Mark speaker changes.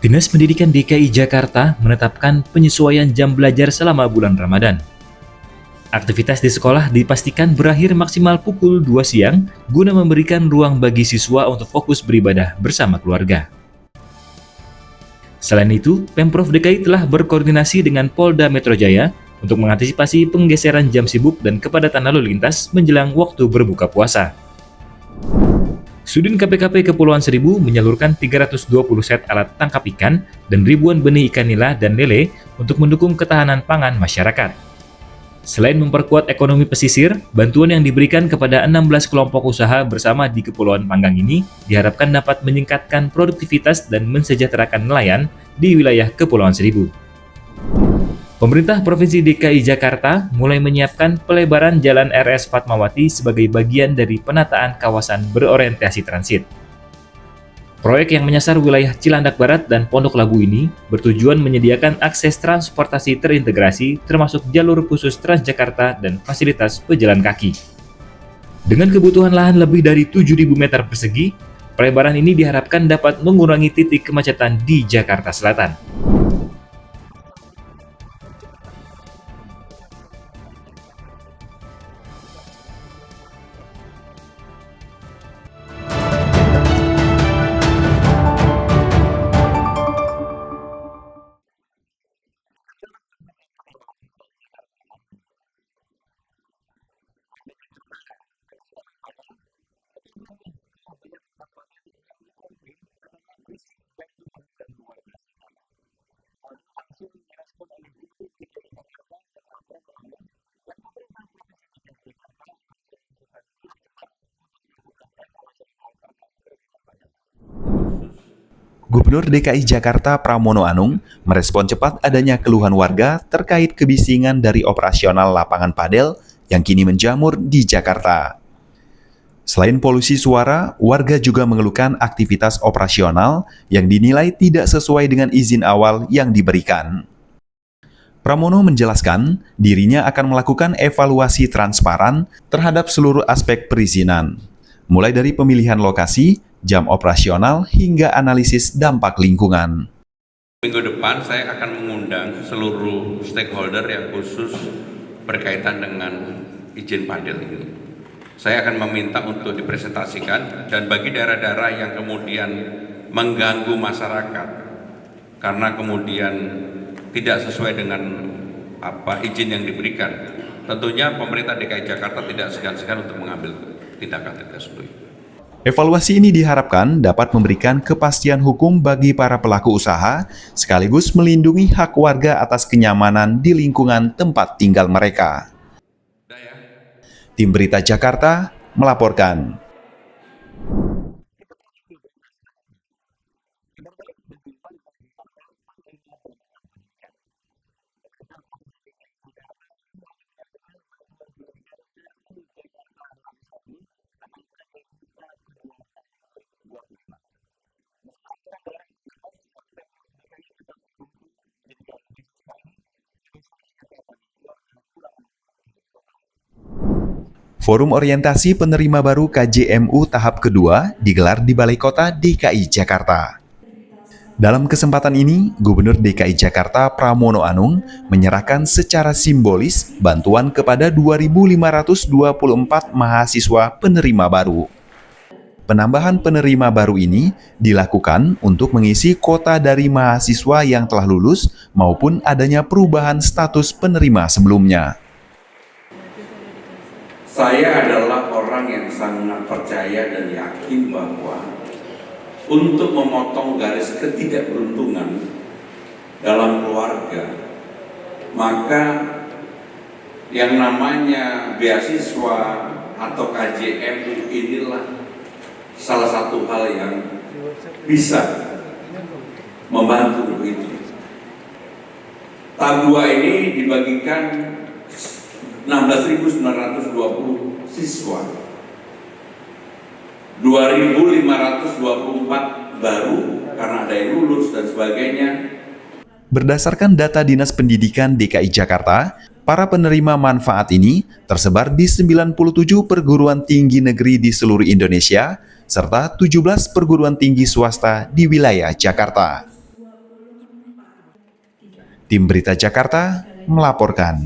Speaker 1: Dinas Pendidikan DKI Jakarta menetapkan penyesuaian jam belajar selama bulan Ramadan. Aktivitas di sekolah dipastikan berakhir maksimal pukul 2 siang guna memberikan ruang bagi siswa untuk fokus beribadah bersama keluarga. Selain itu, Pemprov DKI telah berkoordinasi dengan Polda Metro Jaya untuk mengantisipasi penggeseran jam sibuk dan kepadatan lalu lintas menjelang waktu berbuka puasa. Sudin KPKP Kepulauan Seribu menyalurkan 320 set alat tangkap ikan dan ribuan benih ikan nila dan lele untuk mendukung ketahanan pangan masyarakat. Selain memperkuat ekonomi pesisir, bantuan yang diberikan kepada 16 kelompok usaha bersama di Kepulauan Panggang ini diharapkan dapat meningkatkan produktivitas dan mensejahterakan nelayan di wilayah Kepulauan Seribu. Pemerintah Provinsi DKI Jakarta mulai menyiapkan pelebaran Jalan RS Fatmawati sebagai bagian dari penataan kawasan berorientasi transit. Proyek yang menyasar wilayah Cilandak Barat dan Pondok Labu ini bertujuan menyediakan akses transportasi terintegrasi termasuk jalur khusus Transjakarta dan fasilitas pejalan kaki. Dengan kebutuhan lahan lebih dari 7.000 meter persegi, pelebaran ini diharapkan dapat mengurangi titik kemacetan di Jakarta Selatan.
Speaker 2: Gubernur DKI Jakarta Pramono Anung merespon cepat adanya keluhan warga terkait kebisingan dari operasional lapangan padel yang kini menjamur di Jakarta. Selain polusi suara, warga juga mengeluhkan aktivitas operasional yang dinilai tidak sesuai dengan izin awal yang diberikan. Pramono menjelaskan dirinya akan melakukan evaluasi transparan terhadap seluruh aspek perizinan, mulai dari pemilihan lokasi, jam operasional, hingga analisis dampak lingkungan.
Speaker 3: Minggu depan saya akan mengundang seluruh stakeholder yang khusus berkaitan dengan izin padel ini. Saya akan meminta untuk dipresentasikan, dan bagi daerah-daerah yang kemudian mengganggu masyarakat karena kemudian tidak sesuai dengan izin yang diberikan, tentunya pemerintah DKI Jakarta tidak segan-segan untuk mengambil tindakan tersebut.
Speaker 2: Evaluasi ini diharapkan dapat memberikan kepastian hukum bagi para pelaku usaha, sekaligus melindungi hak warga atas kenyamanan di lingkungan tempat tinggal mereka. Tim Berita Jakarta melaporkan. Forum Orientasi Penerima Baru KJMU tahap kedua digelar di Balai Kota DKI Jakarta. Dalam kesempatan ini, Gubernur DKI Jakarta Pramono Anung menyerahkan secara simbolis bantuan kepada 2.524 mahasiswa penerima baru. Penambahan penerima baru ini dilakukan untuk mengisi kuota dari mahasiswa yang telah lulus maupun adanya perubahan status penerima sebelumnya.
Speaker 4: Saya adalah orang yang sangat percaya dan yakin bahwa untuk memotong garis ketidakberuntungan dalam keluarga, maka yang namanya beasiswa atau KJM inilah salah satu hal yang bisa membantu itu. Tahap 2 ini dibagikan 16.920 siswa, 2.524 baru karena ada yang lulus dan sebagainya.
Speaker 2: Berdasarkan data Dinas Pendidikan DKI Jakarta, para penerima manfaat ini tersebar di 97 perguruan tinggi negeri di seluruh Indonesia, serta 17 perguruan tinggi swasta di wilayah Jakarta. Tim Berita Jakarta melaporkan.